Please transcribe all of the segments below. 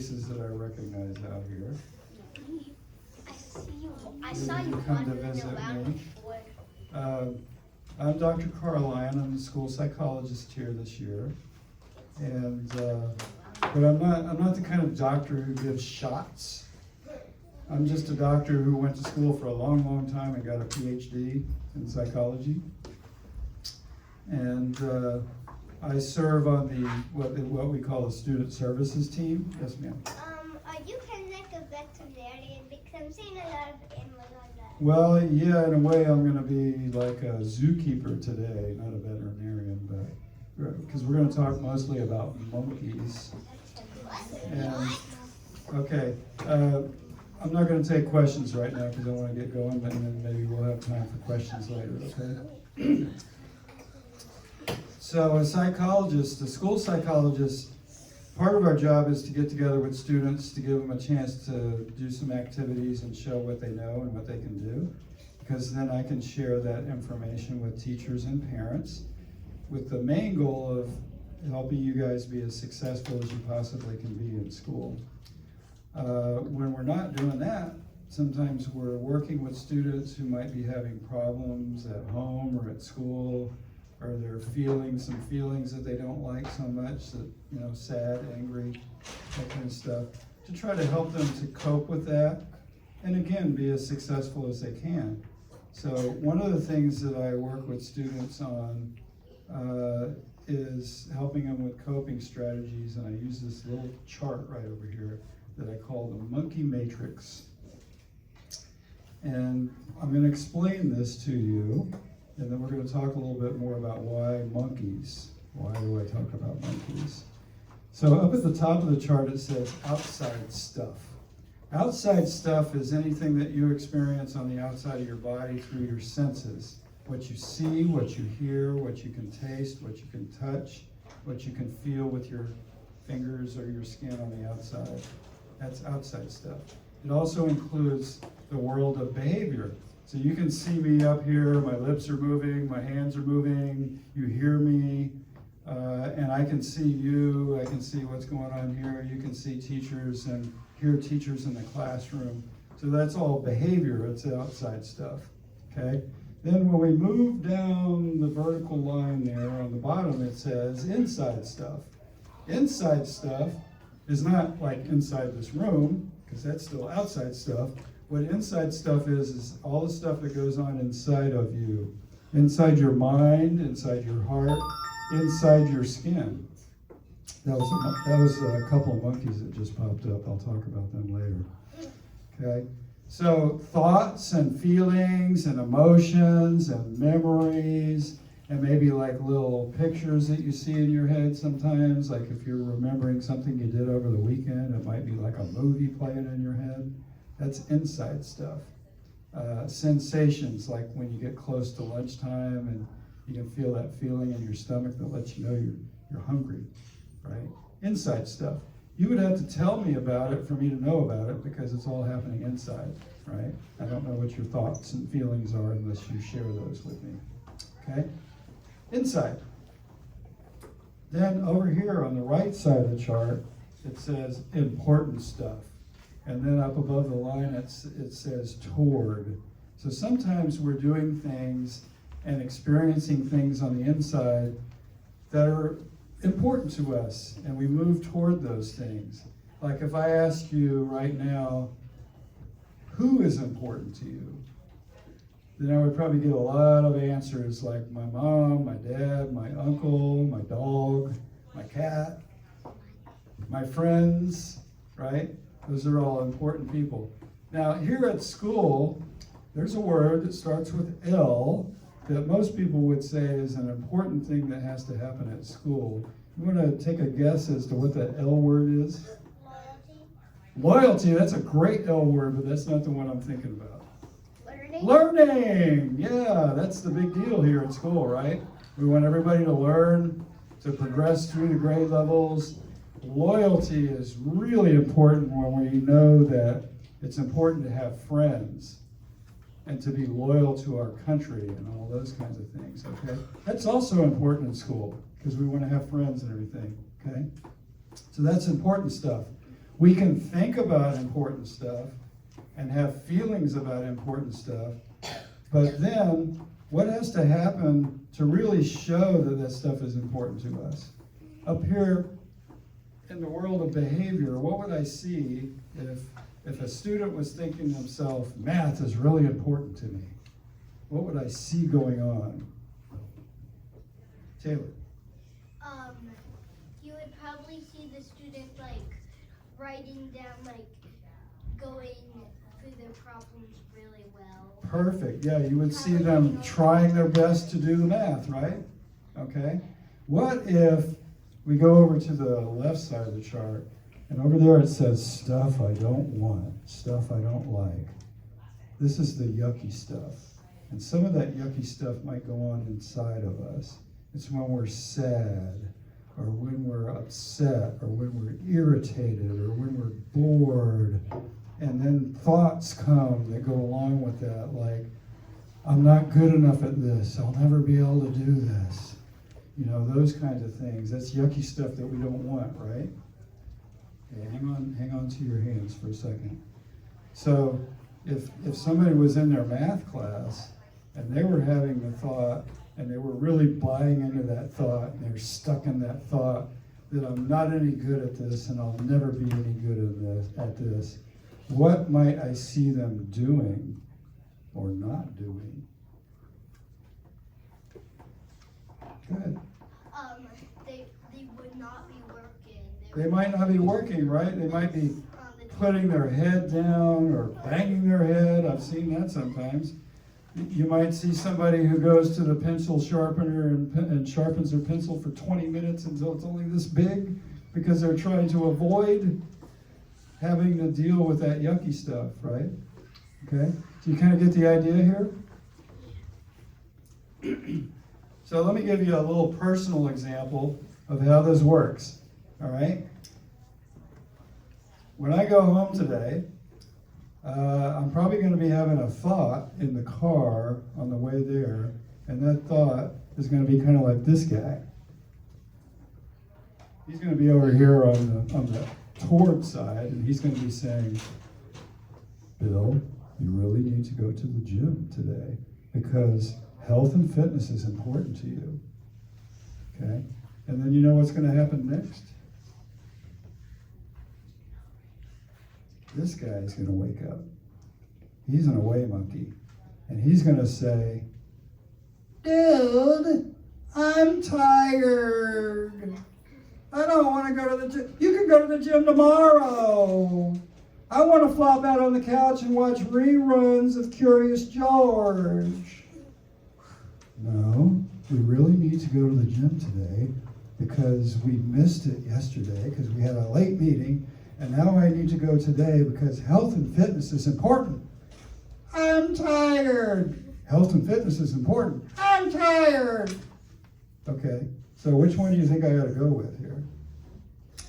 faces that I recognize out here. I saw you come to visit me. I'm Dr. Carlyon. I'm the school psychologist here this year, and but I'm not the kind of doctor who gives shots. I'm just a doctor who went to school for a long, long time and got a PhD in psychology, and I serve on the what we call the student services team. Yes, ma'am. Are you kind of like a veterinarian? Because I'm seeing a lot of animals on that. Well, yeah, in a way, I'm going to be like a zookeeper today, not a veterinarian, but because we're going to talk mostly about monkeys. And okay, I'm not going to take questions right now because I want to get going, but then maybe we'll have time for questions later. Okay. So, a psychologist, a school psychologist. Part of our job is to get together with students to give them a chance to do some activities and show what they know and what they can do, because then I can share that information with teachers and parents with the main goal of helping you guys be as successful as you possibly can be in school. When we're not doing that, sometimes we're working with students who might be having problems at home or at school, or they're feeling some feelings that they don't like so much, that, you know, sad, angry, that kind of stuff, to try to help them to cope with that, and again, be as successful as they can. So one of the things that I work with students on is helping them with coping strategies, and I use this little chart right over here that I call the monkey matrix. And I'm going to explain this to you, and then we're going to talk a little bit more about why monkeys. Why do I talk about monkeys? So up at the top of the chart it says outside stuff. Outside stuff is anything that you experience on the outside of your body through your senses. What you see, what you hear, what you can taste, what you can touch, what you can feel with your fingers or your skin on the outside. That's outside stuff. It also includes the world of behavior. So you can see me up here, my lips are moving, my hands are moving, you hear me, and I can see you, I can see what's going on here, you can see teachers and hear teachers in the classroom. So that's all behavior, it's outside stuff, okay? Then when we move down the vertical line there, on the bottom it says inside stuff. Inside stuff is not like inside this room, because that's still outside stuff. What inside stuff is all the stuff that goes on inside of you. Inside your mind, inside your heart, inside your skin. That was a couple of monkeys that just popped up. I'll talk about them later. Okay? So thoughts and feelings and emotions and memories, and maybe like little pictures that you see in your head sometimes, like if you're remembering something you did over the weekend, it might be like a movie playing in your head. That's inside stuff. Sensations, like when you get close to lunchtime and you can feel that feeling in your stomach that lets you know you're hungry, right? Inside stuff. You would have to tell me about it for me to know about it, because it's all happening inside, right? I don't know what your thoughts and feelings are unless you share those with me, okay? Inside. Then over here on the right side of the chart, it says important stuff. And then up above the line, it says toward. So sometimes we're doing things and experiencing things on the inside that are important to us, and we move toward those things. Like if I ask you right now, who is important to you? Then I would probably get a lot of answers like my mom, my dad, my uncle, my dog, my cat, my friends, right? Those are all important people. Now, here at school, there's a word that starts with L that most people would say is an important thing that has to happen at school. You want to take a guess as to what that L word is? Loyalty. Loyalty, that's a great L word, but that's not the one I'm thinking about. Learning. Learning! Yeah, that's the big deal here at school, right? We want everybody to learn, to progress through the grade levels. Loyalty is really important when we know that it's important to have friends and to be loyal to our country and all those kinds of things, okay? That's also important in school because we want to have friends and everything, okay? So that's important stuff. We can think about important stuff and have feelings about important stuff, but then what has to happen to really show that that stuff is important to us? Up here in the world of behavior, what would I see if a student was thinking to himself, math is really important to me? What would I see going on? Taylor. You would probably see the student like writing down, like going through their problems really well. Perfect. Yeah, you would see them trying their best to do the math, right? Okay. What if we go over to the left side of the chart, and over there it says stuff I don't want, stuff I don't like. This is the yucky stuff. And some of that yucky stuff might go on inside of us. It's when we're sad, or when we're upset, or when we're irritated, or when we're bored. And then thoughts come that go along with that, like, I'm not good enough at this, I'll never be able to do this. You know, those kinds of things. That's yucky stuff that we don't want, right? Okay, hang on to your hands for a second. So if somebody was in their math class and they were having the thought and they were really buying into that thought and they're stuck in that thought that I'm not any good at this and I'll never be any good at this, what might I see them doing or not doing? Good. They would not be working. They might not be working, right? They might be putting their head down or banging their head. I've seen that sometimes. You might see somebody who goes to the pencil sharpener and sharpens their pencil for 20 minutes until it's only this big because they're trying to avoid having to deal with that yucky stuff, right? Okay? So you kind of get the idea here? So let me give you a little personal example of how this works, all right? When I go home today, I'm probably going to be having a thought in the car on the way there, and that thought is going to be kind of like this guy. He's going to be over here on the toward side, and he's going to be saying, Bill, you really need to go to the gym today because health and fitness is important to you. Okay? And then you know what's going to happen next? This guy is going to wake up. He's an away monkey. And he's going to say, Dude, I'm tired. I don't want to go to the gym. You can go to the gym tomorrow. I want to flop out on the couch and watch reruns of Curious George. No, we really need to go to the gym today because we missed it yesterday because we had a late meeting, and now I need to go today because health and fitness is important. I'm tired. Health and fitness is important. I'm tired. Okay, so which one do you think I ought to go with here?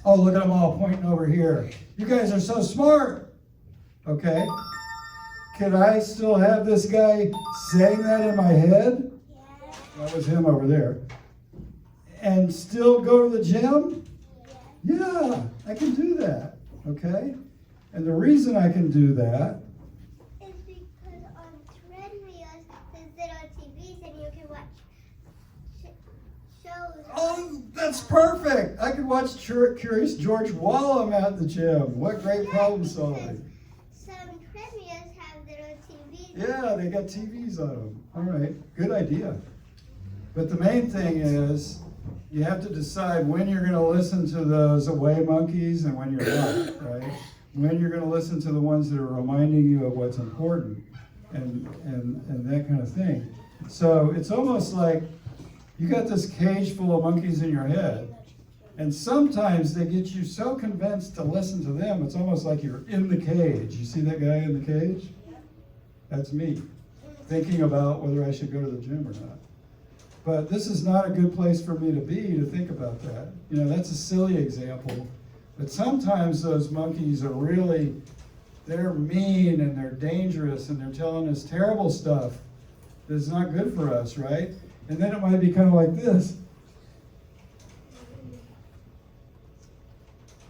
Oh, look at them all pointing over here. You guys are so smart. Okay. Can I still have this guy saying that in my head? Yeah. That was him over there. And still go to the gym? Yeah, I can do that. Okay? And the reason I can do that It's because on treadmills, there's little TVs and you can watch shows. Oh, that's perfect. I could watch Curious George while I'm at the gym. What great problem solving. Some treadmills have little TVs. Yeah, they got TVs on them. All right, good idea. But the main thing is you have to decide when you're going to listen to those away monkeys and when you're not, right? When you're going to listen to the ones that are reminding you of what's important and that kind of thing. So it's almost like you got this cage full of monkeys in your head, and sometimes they get you so convinced to listen to them, it's almost like you're in the cage. You see that guy in the cage? That's me, thinking about whether I should go to the gym or not. But this is not a good place for me to be to think about that. You know, that's a silly example. But sometimes those monkeys are really, they're mean and they're dangerous and they're telling us terrible stuff that's not good for us, right? And then it might be kind of like this.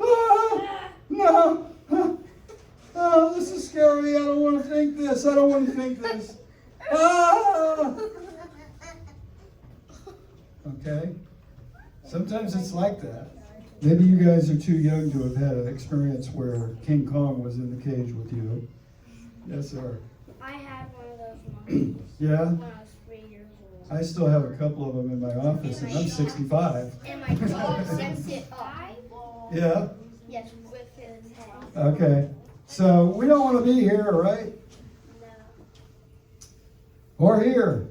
Ah, no, scary. I don't want to think this. I don't want to think this. Ah! Okay? Sometimes it's like that. Maybe you guys are too young to have had an experience where King Kong was in the cage with you. Yes, sir. I had one of those monkeys Yeah? when I was 3 years old. I still have a couple of them in my office, and I'm 65. And my dog sets it up. Yeah? Yes, with his head. Okay. So we don't want to be here, right? No. Or here.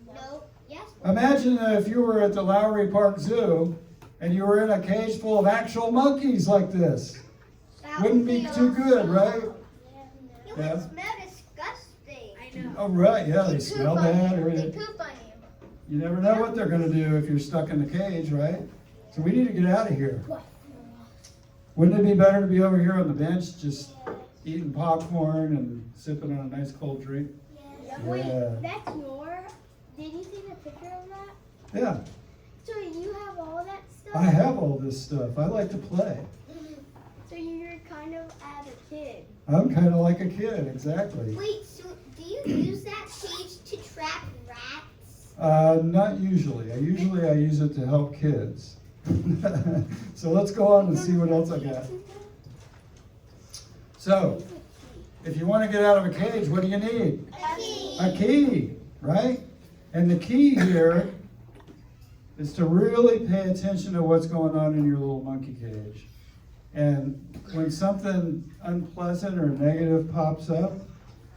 No. Yes. Imagine if you were at the Lowry Park Zoo and you were in a cage full of actual monkeys like this. That Wouldn't be too good, right? It Yeah. would smell disgusting. I know. Oh, right. Yeah, they smell bad. They Everything. poop on you. You never know what they're going to do if you're stuck in the cage, right? So we need to get out of here. Wouldn't it be better to be over here on the bench just eating popcorn and sipping on a nice cold drink? Yeah. Yeah. Wait, that's your. Did you take a picture of that? Yeah, So you have all that stuff? I have all this stuff. I like to play. So you're kind of as a kid. I'm kind of like a kid, exactly. Wait, so do you use that cage to trap rats? Not usually. I use it to help kids. So let's go on and see what else I got. So, if you want to get out of a cage, what do you need? A key. A key, right? And the key here is to really pay attention to what's going on in your little monkey cage. And when something unpleasant or negative pops up,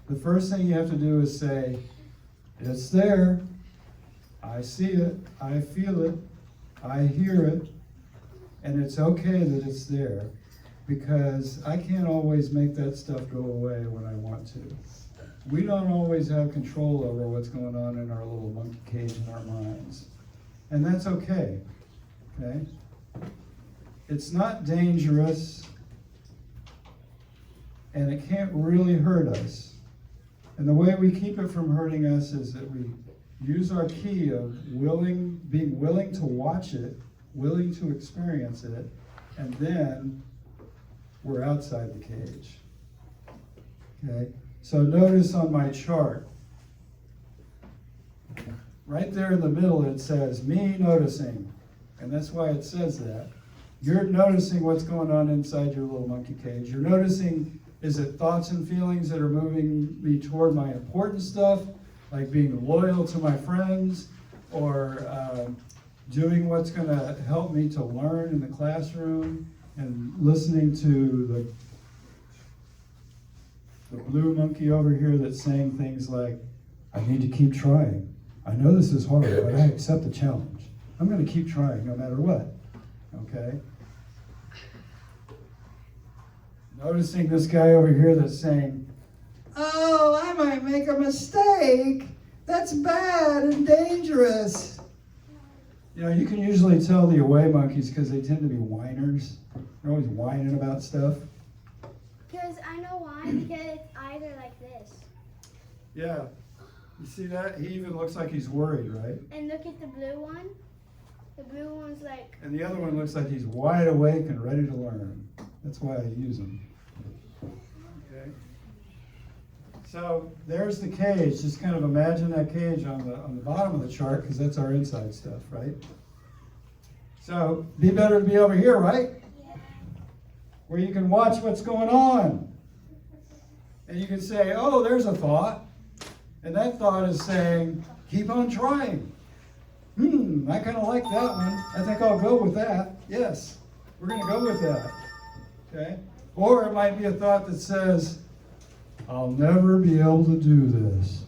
the first thing you have to do is say, it's there. I see it. I feel it. I hear it. And it's okay that it's there, because I can't always make that stuff go away when I want to. We don't always have control over what's going on in our little monkey cage in our minds. And that's okay. Okay? It's not dangerous, and it can't really hurt us. And the way we keep it from hurting us is that we use our key of being willing to watch it, willing to experience it, and then we're outside the cage. Okay? So notice on my chart, right there in the middle it says, me noticing. And that's why it says that. You're noticing what's going on inside your little monkey cage. You're noticing, is it thoughts and feelings that are moving me toward my important stuff, like being loyal to my friends, or doing what's going to help me to learn in the classroom, and listening to the blue monkey over here that's saying things like, I need to keep trying. I know this is hard, but I accept the challenge. I'm going to keep trying no matter what. Okay? Noticing this guy over here that's saying, oh, I might make a mistake. That's bad and dangerous. You know, you can usually tell the away monkeys because they tend to be whiners. They're always whining about stuff. Because I know why, because it's either like this. Yeah. You see that? He even looks like he's worried, right? And look at the blue one. The blue one's like... And the other one looks like he's wide awake and ready to learn. That's why I use him. Okay. So there's the cage. Just kind of imagine that cage on the bottom of the chart, because that's our inside stuff, right? So be better to be over here, right? Yeah. Where you can watch what's going on. And you can say, oh, there's a thought. And that thought is saying, keep on trying. I kind of like that one. I think I'll go with that. Yes, we're going to go with that. Okay? Or it might be a thought that says, I'll never be able to do this.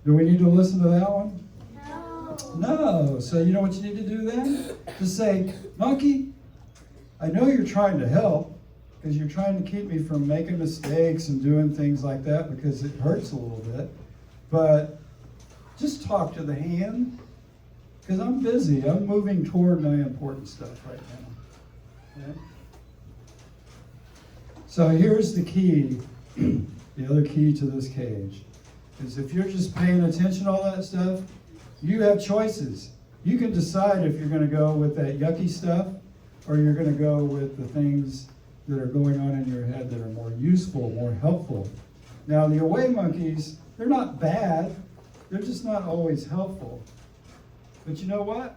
Do we need to listen to that one? No. No. So you know what you need to do then? Just say, monkey, I know you're trying to help, because you're trying to keep me from making mistakes and doing things like that, because it hurts a little bit. But just talk to the hand, because I'm busy. I'm moving toward my important stuff right now. Okay? So here's the key, the other key to this cage, is if you're just paying attention to all that stuff, you have choices. You can decide if you're going to go with that yucky stuff, or you're going to go with the things that are going on in your head that are more useful, more helpful. Now, the away monkeys, they're not bad. They're just not always helpful. But you know what?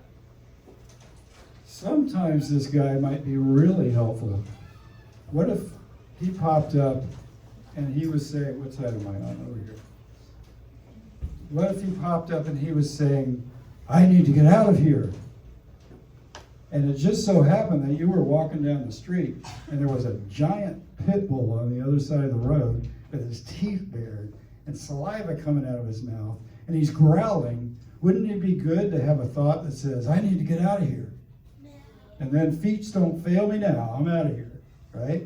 Sometimes this guy might be really helpful. What if he popped up and he was saying, what side am I on over here? What if he popped up and he was saying, I need to get out of here? And it just so happened that you were walking down the street and there was a giant pit bull on the other side of the road with his teeth bared and saliva coming out of his mouth, and he's growling. Wouldn't it be good to have a thought that says, I need to get out of here? And then feet don't fail me now, I'm out of here, right?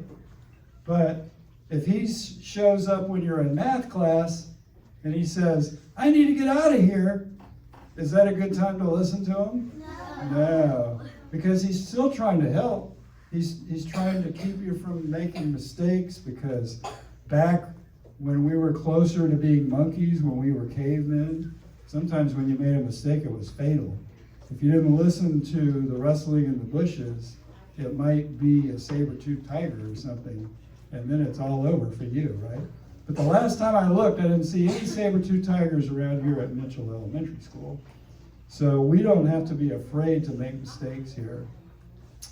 But if he shows up when you're in math class and he says, I need to get out of here, is that a good time to listen to him? No, because he's still trying to help. He's trying to keep you from making mistakes, because back when we were closer to being monkeys, when we were cavemen, sometimes when you made a mistake, it was fatal. If you didn't listen to the rustling in the bushes, it might be a saber-toothed tiger or something, and then it's all over for you, right? But the last time I looked, I didn't see any saber-toothed tigers around here at Mitchell Elementary School. So we don't have to be afraid to make mistakes here.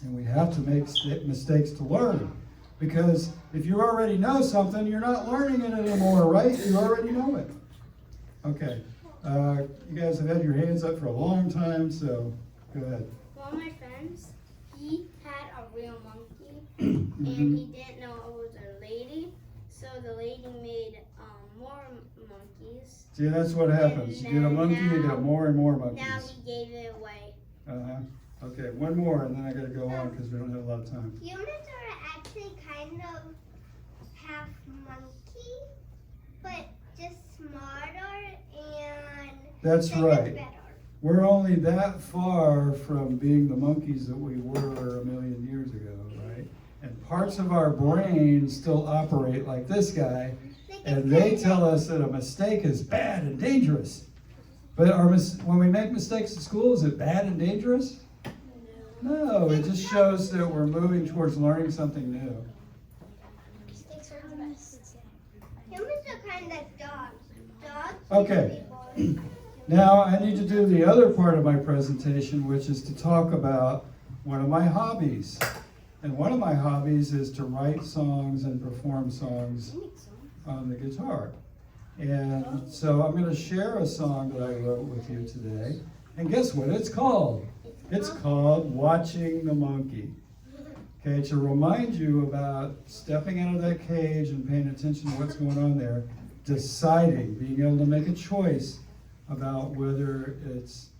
And we have to make mistakes to learn. Because if you already know something, you're not learning it anymore, right? You already know it. Okay. You guys have had your hands up for a long time, so go ahead. One of my friends, he had a real monkey, and he didn't know it was a lady, so the lady made more monkeys. See, that's what happens. You get a monkey, you get more and more monkeys. Now we gave it away. Okay, one more, and then I gotta go on because we don't have a lot of time. Humans are actually kind of half monkey, but just smarter and That's right. better. We're only that far from being the monkeys that we were a million years ago, right? And parts of our brain still operate like this guy, and they tell us that a mistake is bad and dangerous. But when we make mistakes at school, is it bad and dangerous? No, it just shows that we're moving towards learning something new. Mistakes are the best. Humans are kind of like dogs. Dogs. Okay. Now I need to do the other part of my presentation, which is to talk about one of my hobbies. And one of my hobbies is to write songs and perform songs on the guitar. And so I'm going to share a song that I wrote with you today. And guess what it's called? It's called Watching the Monkey. Okay, to remind you about stepping out of that cage and paying attention to what's going on there, deciding, being able to make a choice about whether it's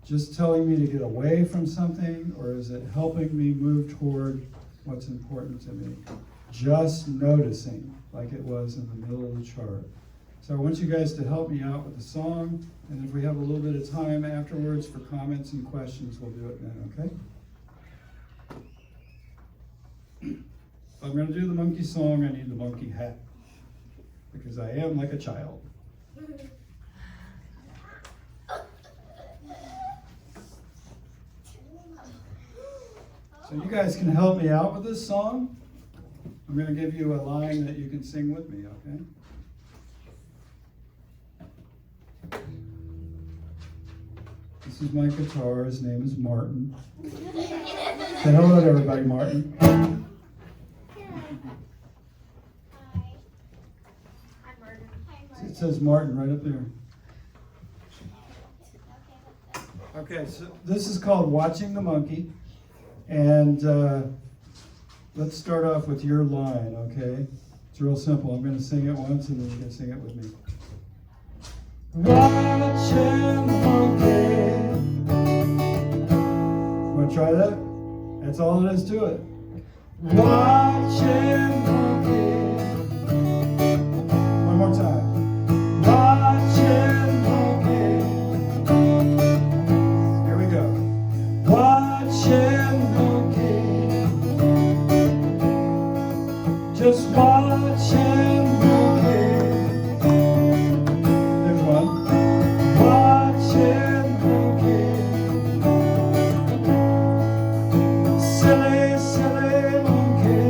just telling me to get away from something, or is it helping me move toward what's important to me? Just noticing, like it was in the middle of the chart. So I want you guys to help me out with the song, and if we have a little bit of time afterwards for comments and questions, we'll do it then, okay? If I'm going to do the monkey song, I need the monkey hat, because I am like a child. So you guys can help me out with this song. I'm going to give you a line that you can sing with me, okay? This is my guitar. His name is Martin. Say hello to everybody, Martin. Hi. I'm Martin. Hi, It says Martin right up there. Okay, so this is called Watching the Monkey. And let's start off with your line, okay? It's real simple. I'm going to sing it once and then you can sing it with me. Watching the monkey. Want to try that? That's all it is to it. Watching the monkey. One more time. Watching the monkey. Here we go. Watching the monkey. Just watching the monkey. There's one. Watching the monkey. Silly, silly monkey.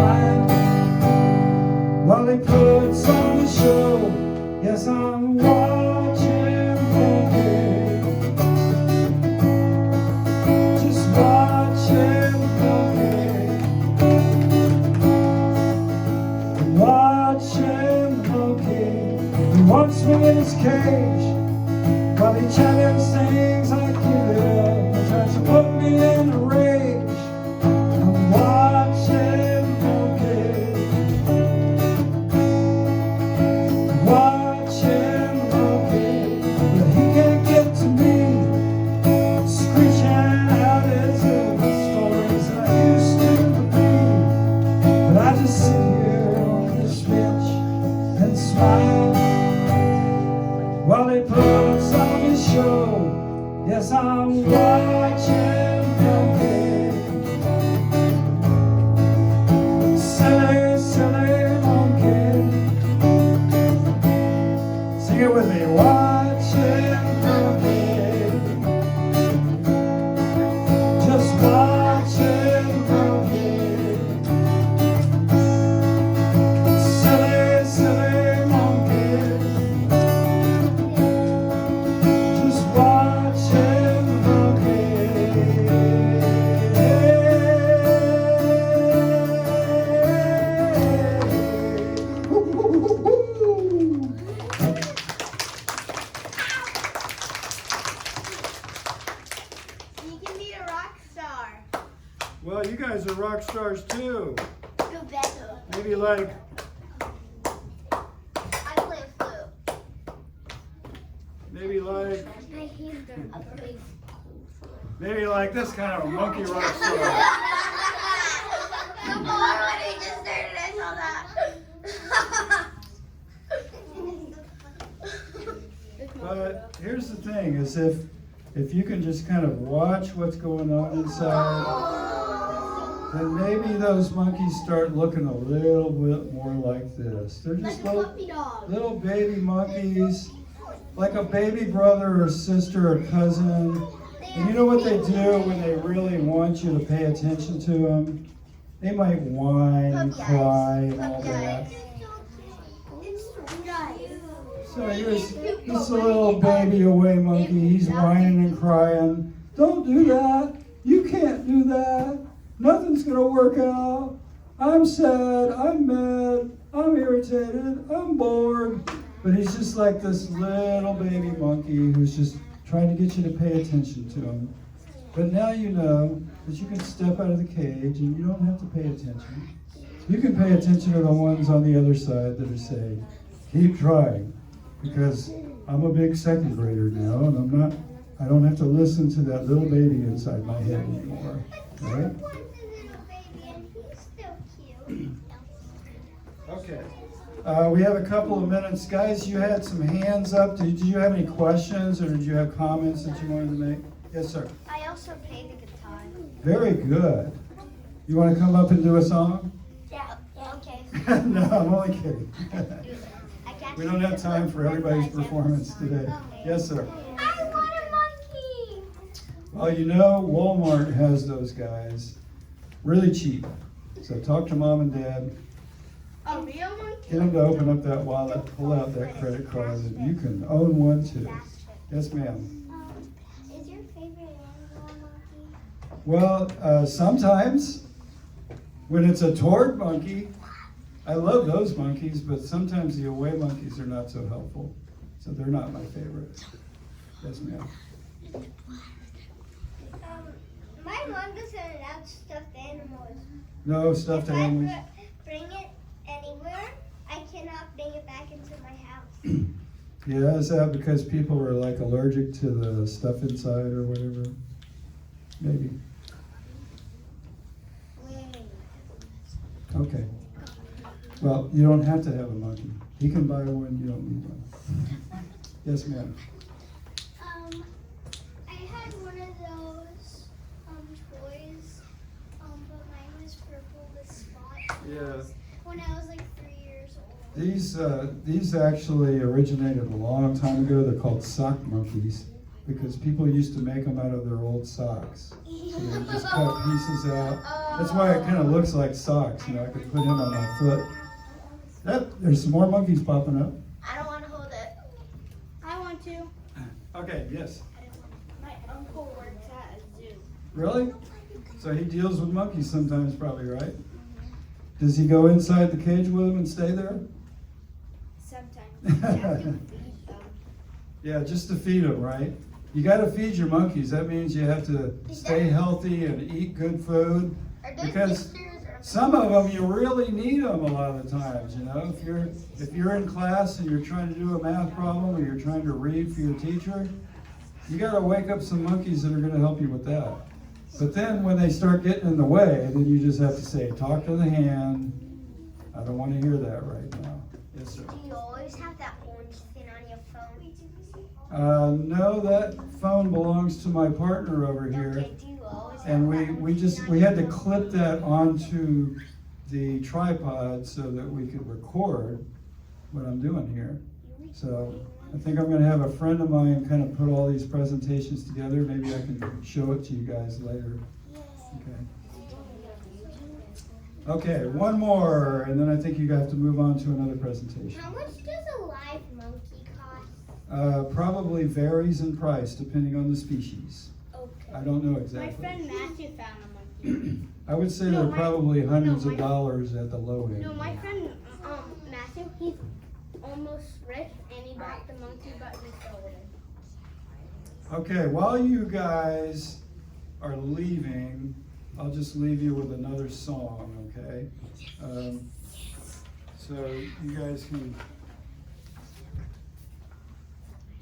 mind while he puts on the show. Yes, I'm watching Monkey, just watching Monkey, watching Monkey. He wants me in his cage while he challenges things I give it up. He tries to put me in a rage. I'm watching Monkey, watching Monkey, but he can't get to me, screeching out his stories that I used to believe. But I just sit here on this bench and smile while he puts on his show. Yes, I'm watching Monkey, silly, silly Monkey. Sing it with me. Watching Monkey, just watching Monkey, silly, silly Monkey, just watching Monkey. You can be a rock star. Well, you guys are rock stars too. Do better. Maybe like, I play flute. maybe like, My hands are a big. maybe like this kind of a monkey rock star. The more when he just started, I saw that. But here's the thing: is if you can just kind of watch what's going on inside, then maybe those monkeys start looking a little bit more like this. They're Like just a little, puppy dog. little baby monkeys, like a baby brother or sister or cousin. And you know what they do when they really want you to pay attention to them? They might whine and cry and all that. So here's this little baby away monkey. He's whining and crying. Don't do that. You can't do that. Nothing's going to work out. I'm sad. I'm mad. I'm irritated. I'm bored. But he's just like this little baby monkey who's just trying to get you to pay attention to him. But now you know that you can step out of the cage and you don't have to pay attention. You can pay attention to the ones on the other side that are saying, keep trying. Because I'm a big second grader now, and I don't have to listen to that little baby inside my head anymore, right? Okay, we have a couple of minutes. Guys, you had some hands up. Did you have any questions, or did you have comments that you wanted to make? Yes, sir. I also play the guitar. Very good. You want to come up and do a song? Yeah, okay. No, I'm only kidding. I got We don't have time for everybody's performance today. Yes, sir. I want a monkey. Well, you know, Walmart has those guys really cheap. So talk to mom and dad. A real monkey? Get them to open up that wallet, pull out that credit card, and you can own one too. Yes, ma'am. Is your favorite animal a monkey? Well, sometimes when it's a toward monkey, I love those monkeys, but sometimes the away monkeys are not so helpful. So they're not my favorite. Yes, ma'am. My mom doesn't allow stuffed animals. No stuffed If animals. I bring it anywhere, I cannot bring it back into my house. Yeah, is that because people are like allergic to the stuff inside or whatever? Maybe. Okay. Well, you don't have to have a monkey. He can buy one, you don't need one. Yes, ma'am. I had one of those toys, but mine was purple with spots. Yeah. When I was like 3 years old. These actually originated a long time ago. They're called sock monkeys because people used to make them out of their old socks. So they just cut pieces out That's why it kind of looks like socks. You know, I could put him on my foot. There's some more monkeys popping up. I don't want to hold it. I want to. Okay, yes. My uncle works at a zoo. Really? So he deals with monkeys sometimes, probably, right? Does he go inside the cage with them and stay there? Sometimes. You have to feed them. Yeah, just to feed them, right? You got to feed your monkeys. That means you have to stay healthy and eat good food. Because some of them, you really need them a lot of the times, you know. If you're in class and you're trying to do a math problem or you're trying to read for your teacher, you got to wake up some monkeys that are going to help you with that. But then when they start getting in the way, then you just have to say, talk to the hand. I don't want to hear that right now. Yes, sir. Do you always have that orange thing on your phone? No, that phone belongs to my partner over here. Okay, do you always have And that we had to clip that onto the tripod so that we could record what I'm doing here. So I think I'm going to have a friend of mine kind of put all these presentations together. Maybe I can show it to you guys later. Okay, one more, and then I think you have to move on to another presentation. How much does a live monkey cost? Probably varies in price depending on the species. Okay. I don't know My exactly. friend Matthew found a monkey. I would say No, they're probably hundreds my- of dollars at the low end. No, my friend Matthew, he's almost rich and he bought the monkey but he sold it. Okay, while you guys are leaving, I'll just leave you with another song, okay? So you guys can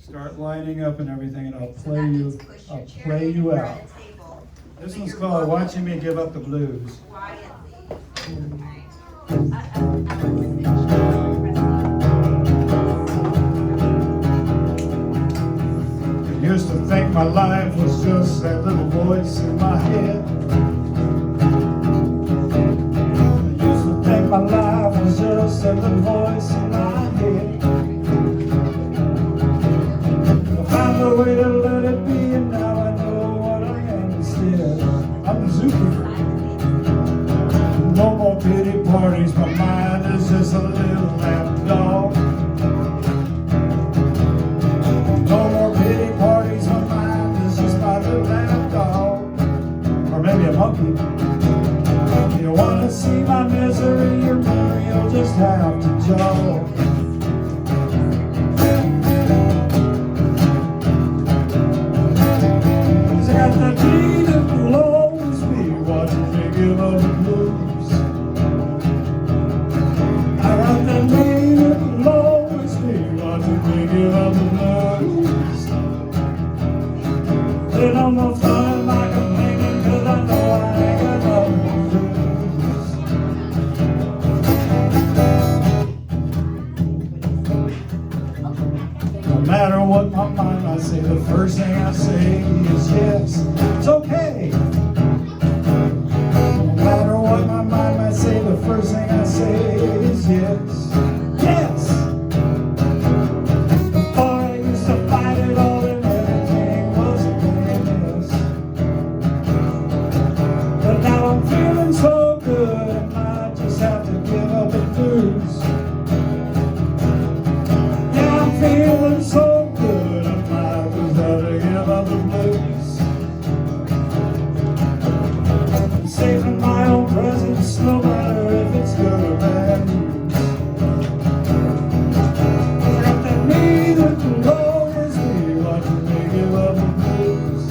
start lining up and everything, and I'll play you out. This one's called "Watching Me Give Up the Blues." I used to think my life was just that little voice in my head. I used to think my life was just that little voice in my head. I found a way to let it be, and now I know what I am instead. I'm the zookeeper. No more pity parties, my mind is just a little lap dog. No more pity parties, my mind is just my little lap dog. Or maybe a monkey. If you want to see my misery, you'll just have to jog. Cause I got that beat that will always be watching me give up the blues. I got that beat that will always be watching me give up the blues. Then I'm gonna find my complaining, cause I know I ain't got nothing to lose. No matter what my mind might say, the first thing I say is yes, it's okay. No matter what my mind might say, the first thing I say is yes, yes. Before I used to fight it all and everything was a yes. But now I'm feeling so good, I might just have to give up and lose. Yeah, I'm feeling so good, I might just have to give up the blues. I'm saving my own presence, no matter if it's good or bad news. I got that me that will always be watching me give up the blues.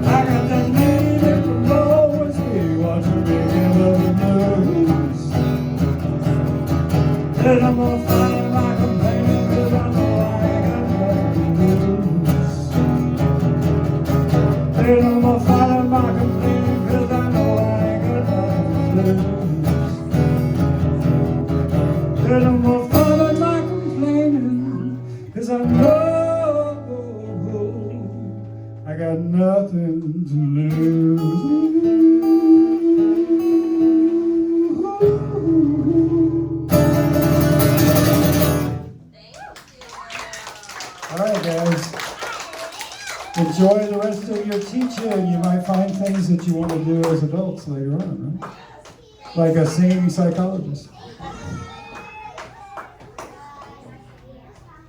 I got that me that will always be watching me give up the blues. Then I'm gonna find my complaining, cause I know I ain't got nothing to lose. Then I'm gonna find my complaining, cause I know I ain't got nothing to lose. Then I'm gonna find my complaining, cause I know I got nothing to lose. All right, guys. Enjoy the rest of your teaching. You might find things that you want to do as adults later on, right? Like a singing psychologist.